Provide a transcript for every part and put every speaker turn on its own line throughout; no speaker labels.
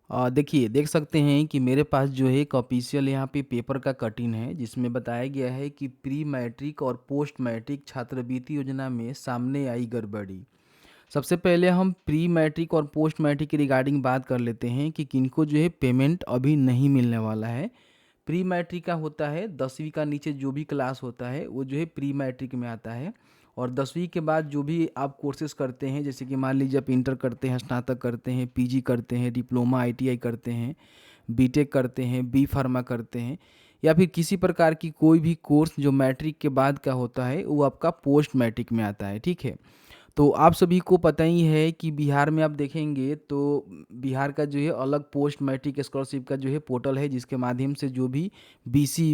देखिए, देख सकते हैं कि मेरे पास जो है एक ऑफ़िशियल यहाँ पे पेपर का कटिंग है, जिसमें बताया गया है कि प्री मैट्रिक और पोस्ट मैट्रिक छात्रवृत्ति योजना में सामने आई गड़बड़ी। सबसे पहले हम प्री मैट्रिक और पोस्ट मैट्रिक के रिगार्डिंग बात कर लेते हैं कि किनको जो है पेमेंट अभी नहीं मिलने वाला है। प्री मैट्रिक का होता है 10वीं का नीचे जो भी क्लास होता है वो जो है प्री मैट्रिक में आता है। और 10वीं के बाद जो भी आप कोर्सेज़ करते हैं, जैसे कि मान लीजिए आप इंटर करते हैं, स्नातक करते हैं, पीजी करते हैं, डिप्लोमा आईटीआई करते हैं, बीटेक करते हैं, बी फार्मा करते हैं, या फिर किसी प्रकार की कोई भी कोर्स जो मैट्रिक के बाद का होता है वो आपका पोस्ट मैट्रिक में आता है, ठीक है। तो आप सभी को पता ही है कि बिहार में आप देखेंगे तो बिहार का जो है अलग पोस्ट मैट्रिक स्कॉलरशिप का जो है पोर्टल है, जिसके माध्यम से जो भी बीसी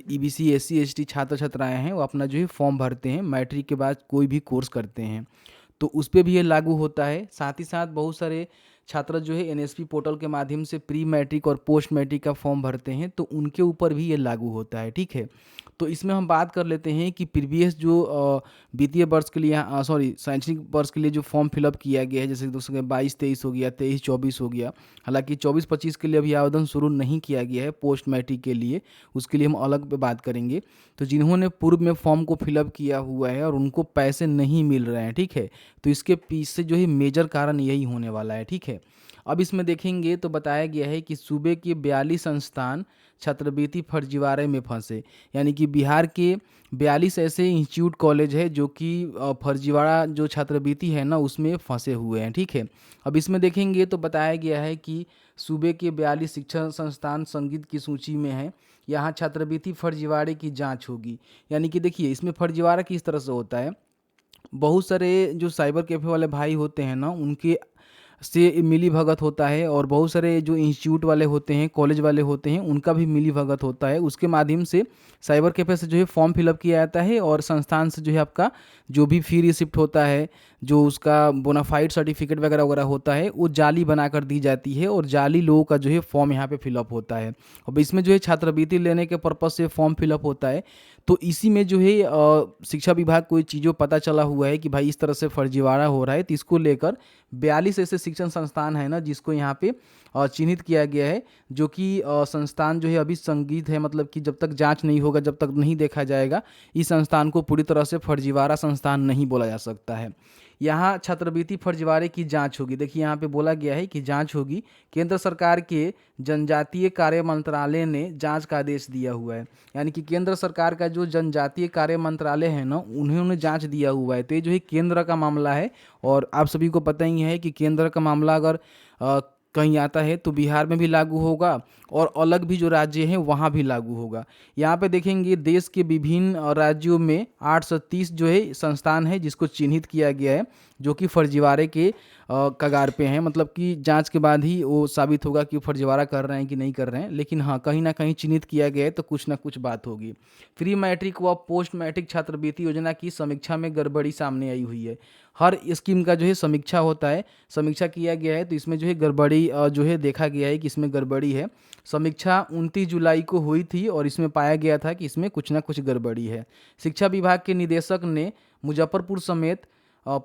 ईबीसी एससी एसटी छात्र छात्राएं हैं वो अपना जो है फॉर्म भरते हैं, मैट्रिक के बाद कोई भी कोर्स करते हैं तो उस पे भी ये लागू होता है। साथ ही साथ बहुत सारे छात्र जो है एनएसपी पोर्टल के माध्यम से प्री मैट्रिक और पोस्ट मैट्रिक का फॉर्म भरते हैं तो उनके ऊपर भी ये लागू होता है, ठीक है। तो इसमें हम बात कर लेते हैं कि प्रीवियस जो वित्तीय वर्ष के लिए शैक्षणिक वर्ष के लिए जो फॉर्म फिलअप किया गया है, जैसे 2022-23 हो गया, 23-24 हो गया। हालांकि 24-25 के लिए अभी आवेदन शुरू नहीं किया गया है पोस्ट मैट्रिक के लिए, उसके लिए हम अलग पे बात करेंगे। तो जिन्होंने पूर्व में फॉर्म को फिलअप किया हुआ है और उनको पैसे नहीं मिल रहे हैं, ठीक है, तो इसके पीछे जो है मेजर कारण यही होने वाला है, ठीक है। अब इसमें देखेंगे तो बताया गया है कि सूबे के 42 संस्थान छात्रवृत्ति फर्जीवाड़े में फंसे। यानी कि बिहार के 42 ऐसे इंस्टीट्यूट कॉलेज है जो कि फर्जीवाड़ा जो छात्रवृत्ति है ना उसमें फंसे हुए हैं, ठीक है। अब इसमें देखेंगे तो बताया गया है कि सूबे के 42 शिक्षण संस्थान संगीत की सूची में है, यहाँ छात्रवृत्ति फर्जीवाड़े की जांच होगी। यानी कि देखिए इसमें फर्जीवाड़ा किस तरह से होता है, बहुत सारे जो साइबर कैफ़े वाले भाई होते हैं ना उनके से मिली भगत होता है, और बहुत सारे जो इंस्टीट्यूट वाले होते हैं, कॉलेज वाले होते हैं, उनका भी मिली भगत होता है। उसके माध्यम से साइबर कैफ़े से जो है फॉर्म फिलअप किया जाता है और संस्थान से जो है आपका जो भी फी रिसिप्ट होता है, जो उसका बोनाफाइड सर्टिफिकेट वगैरह वगैरह होता है, वो जाली बनाकर दी जाती है और जाली लोगों का जो है फॉर्म यहाँ पे फिलअप होता है। अब इसमें जो है छात्रवृत्ति लेने के पर्पज़ से फॉर्म फिलअप होता है। तो इसी में जो है शिक्षा विभाग को ये चीज़ों पता चला हुआ है कि भाई इस तरह से फर्जीवाड़ा हो रहा है, तो इसको लेकर 42 ऐसे शिक्षण संस्थान है ना जिसको यहाँ पे चिन्हित किया गया है, जो कि संस्थान जो है अभी संदिग्ध है, मतलब कि जब तक जांच नहीं होगा, जब तक नहीं देखा जाएगा, इस संस्थान को पूरी तरह से फर्जीवाड़ा संस्थान नहीं बोला जा सकता है। यहाँ छात्रवृत्ति फर्जीवाड़े की जांच होगी। देखिए यहाँ पे बोला गया है कि जांच होगी। केंद्र सरकार के जनजातीय कार्य मंत्रालय ने जांच का आदेश दिया हुआ है। यानी कि केंद्र सरकार का जो जनजातीय कार्य मंत्रालय है ना उन्होंने जांच दिया हुआ है। तो ये जो है केंद्र का मामला है, और आप सभी को पता ही है कि केंद्र का मामला अगर कहीं आता है तो बिहार में भी लागू होगा और अलग भी जो राज्य हैं वहाँ भी लागू होगा। यहाँ पे देखेंगे देश के विभिन्न राज्यों में 830 जो है संस्थान है जिसको चिन्हित किया गया है, जो कि फर्जीवाड़े के कगार पे हैं। मतलब कि जांच के बाद ही वो साबित होगा कि फर्जीवाड़ा कर रहे हैं कि नहीं कर रहे हैं, लेकिन हाँ कहीं ना कहीं चिन्हित किया गया है तो कुछ ना कुछ बात होगी। प्री मैट्रिक व पोस्ट मैट्रिक छात्रवृत्ति योजना की समीक्षा में गड़बड़ी सामने आई हुई है। हर स्कीम का जो है समीक्षा होता है, समीक्षा किया गया है तो इसमें जो है गड़बड़ी जो है देखा गया है कि इसमें गड़बड़ी है। समीक्षा 29 जुलाई को हुई थी और इसमें पाया गया था कि इसमें कुछ ना कुछ गड़बड़ी है। शिक्षा विभाग के निदेशक ने मुजफ्फरपुर समेत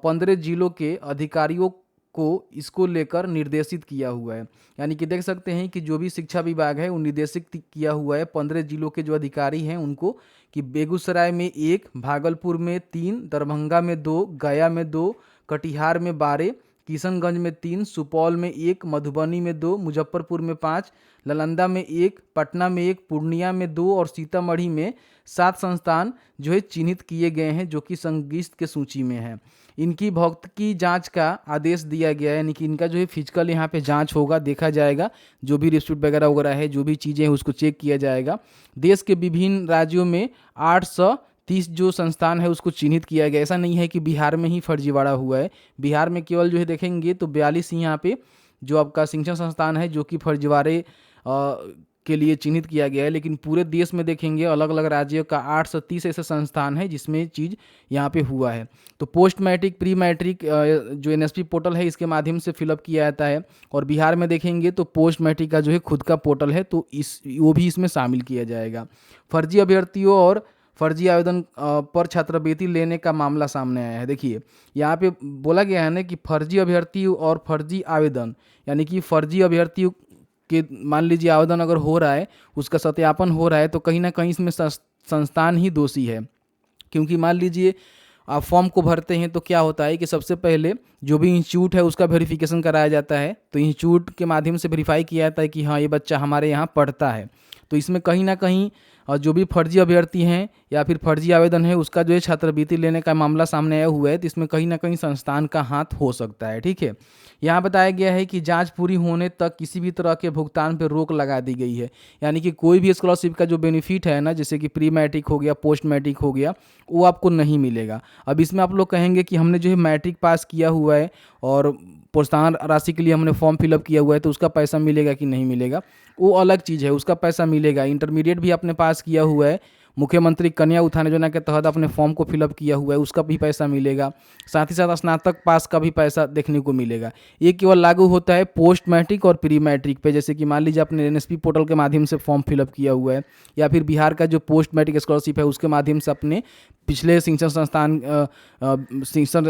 15 जिलों के अधिकारियों को इसको लेकर निर्देशित किया हुआ है। यानी कि देख सकते हैं कि जो भी शिक्षा विभाग है वो निर्देशित किया हुआ है 15 जिलों के जो अधिकारी हैं उनको, कि बेगूसराय में 1, भागलपुर में 3, दरभंगा में 2, गया में 2, कटिहार में 12, किशनगंज में 3, सुपौल में 1, मधुबनी में 2, मुजफ्फरपुर में 5, नालंदा में 1, पटना में 1, पूर्णिया में 2 और सीतामढ़ी में 7 संस्थान जो है चिन्हित किए गए हैं, जो कि संदिग्ध के सूची में है। इनकी भौतिकी जांच का आदेश दिया गया है, यानी कि इनका जो है फिजिकल यहाँ पे जांच होगा, देखा जाएगा, जो भी रिसिप्ट वगैरह वगैरह है, जो भी चीज़ें हैं उसको चेक किया जाएगा। देश के विभिन्न राज्यों में 830 जो संस्थान है उसको चिन्हित किया गया। ऐसा नहीं है कि बिहार में ही फर्जीवाड़ा हुआ है, बिहार में केवल जो है देखेंगे तो 42 ही यहाँ पे जो आपका शिक्षण संस्थान है जो कि फर्जीवाड़े के लिए चिन्हित किया गया है, लेकिन पूरे देश में देखेंगे अलग अलग राज्यों का 830 ऐसे संस्थान है जिसमें चीज़ यहाँ पे हुआ है। तो पोस्ट मैट्रिक प्री मैट्रिक जो एनएसपी पोर्टल है इसके माध्यम से फिलअप किया जाता है, और बिहार में देखेंगे तो पोस्ट मैट्रिक का जो है खुद का पोर्टल है तो वो भी इसमें शामिल किया जाएगा। फर्जी अभ्यर्थियों और फर्जी आवेदन पर छात्रवृत्ति लेने का मामला सामने आया है। देखिए यहाँ पे बोला गया है ना कि फर्जी अभ्यर्थी और फर्जी आवेदन, यानी कि फर्जी अभ्यर्थी के मान लीजिए आवेदन अगर हो रहा है, उसका सत्यापन हो रहा है, तो कहीं ना कहीं इसमें संस्थान ही दोषी है। क्योंकि मान लीजिए आप फॉर्म को भरते हैं तो क्या होता है कि सबसे पहले जो भी इंस्टीट्यूट है उसका वेरिफिकेशन कराया जाता है, तो इंस्टीट्यूट के माध्यम से वेरीफाई किया जाता है कि हाँ ये बच्चा हमारे यहाँ पढ़ता है। तो इसमें कहीं ना कहीं जो भी फर्जी अभ्यर्थी हैं या फिर फर्जी आवेदन है उसका जो है छात्रवृत्ति लेने का मामला सामने आया हुआ है, तो इसमें कहीं ना कहीं संस्थान का हाथ हो सकता है। ठीक है, यहाँ बताया गया है कि जांच पूरी होने तक किसी भी तरह के भुगतान पर रोक लगा दी गई है। यानी कि कोई भी स्कॉलरशिप का जो बेनिफिट है ना, जैसे कि प्री मैट्रिक हो गया, पोस्ट मैट्रिक हो गया, वो आपको नहीं मिलेगा। अब इसमें आप लोग कहेंगे कि हमने जो है मैट्रिक पास किया हुआ है और प्रोत्साहन राशि के लिए हमने फॉर्म फिलअप किया हुआ है, तो उसका पैसा मिलेगा कि नहीं मिलेगा, वो अलग चीज़ है, उसका पैसा मिलेगा। इंटरमीडिएट भी आपने पास किया हुआ है, मुख्यमंत्री कन्या उत्थान योजना के तहत अपने फॉर्म को फिलअप किया हुआ है, उसका भी पैसा मिलेगा। साथ ही साथ स्नातक पास का भी पैसा देखने को मिलेगा। ये केवल लागू होता है पोस्ट मैट्रिक और प्री मैट्रिक पे। जैसे कि मान लीजिए आपने एनएसपी पोर्टल के माध्यम से फॉर्म फिलअप किया हुआ है, या फिर बिहार का जो पोस्ट मैट्रिक स्कॉलरशिप है उसके माध्यम से अपने पिछले शिक्षण संस्थान शिक्षण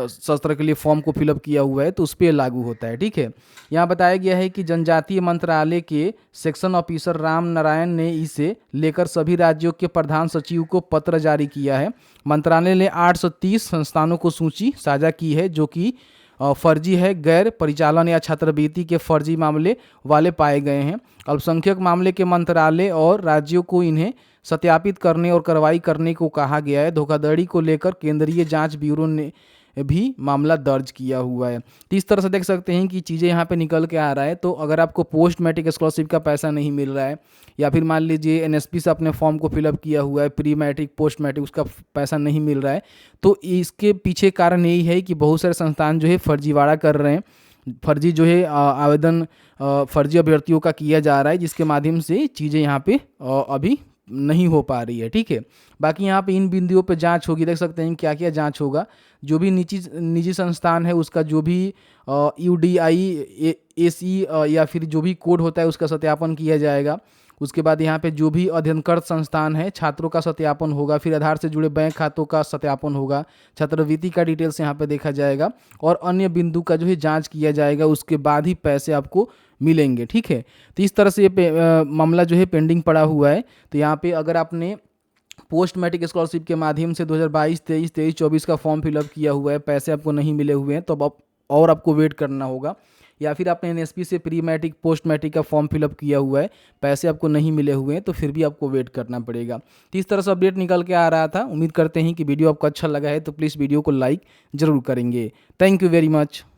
सत्र के लिए फॉर्म को फिलअप किया हुआ है, तो उस पर लागू होता है। ठीक है, यहाँ बताया गया है कि जनजातीय मंत्रालय के सेक्शन ऑफिसर राम नारायण ने इसे लेकर सभी राज्यों के प्रधान सचिव को पत्र जारी किया है। मंत्रालय ने 830 संस्थानों को सूची साझा की है जो कि फर्जी है, गैर परिचालन या छात्रवृत्ति के फर्जी मामले वाले पाए गए हैं। अल्पसंख्यक मामले के मंत्रालय और राज्यों को इन्हें सत्यापित करने और कार्रवाई करने को कहा गया है। धोखाधड़ी को लेकर केंद्रीय जांच ब्यूरो ने भी मामला दर्ज किया हुआ है। तो इस तरह से देख सकते हैं कि चीज़ें यहाँ पे निकल के आ रहा है। तो अगर आपको पोस्ट मैट्रिक स्कॉलरशिप का पैसा नहीं मिल रहा है, या फिर मान लीजिए एनएसपी से अपने फॉर्म को फिलअप किया हुआ है, प्री मैट्रिक पोस्ट मैट्रिक उसका पैसा नहीं मिल रहा है, तो इसके पीछे कारण यही है कि बहुत सारे संस्थान जो है फर्जीवाड़ा कर रहे हैं। फर्जी जो है आवेदन फर्जी अभ्यर्थियों का किया जा रहा है, जिसके माध्यम से चीज़ें यहाँ पे अभी नहीं हो पा रही है। ठीक है, बाकी यहाँ पे इन बिंदुओं पे जांच होगी। देख सकते हैं क्या क्या जांच होगा। जो भी निजी संस्थान है उसका जो भी UDI AC या फिर जो भी कोड होता है उसका सत्यापन किया जाएगा। उसके बाद यहाँ पे जो भी अध्ययनरत संस्थान है छात्रों का सत्यापन होगा, फिर आधार से जुड़े बैंक खातों का सत्यापन होगा, छात्रवृत्ति का डिटेल्स यहाँ पे देखा जाएगा और अन्य बिंदु का जो है जांच किया जाएगा। उसके बाद ही पैसे आपको मिलेंगे। ठीक है, तो इस तरह से ये मामला जो है पेंडिंग पड़ा हुआ है। तो यहाँ पे अगर आपने पोस्ट मैट्रिक स्कॉलरशिप के माध्यम से 2022, 23, 24 का फॉर्म फिलअप किया हुआ है, पैसे आपको नहीं मिले हुए हैं, तो अब और आपको वेट करना होगा। या फिर आपने एनएसपी से प्री मैट्रिक पोस्ट मैट्रिक का फॉर्म फिलअप किया हुआ है, पैसे आपको नहीं मिले हुए हैं, तो फिर भी आपको वेट करना पड़ेगा। तो इस तरह से अपडेट निकल के आ रहा था। उम्मीद करते हैं कि वीडियो आपको अच्छा लगा है, तो प्लीज़ वीडियो को लाइक ज़रूर करेंगे। Thank you very much.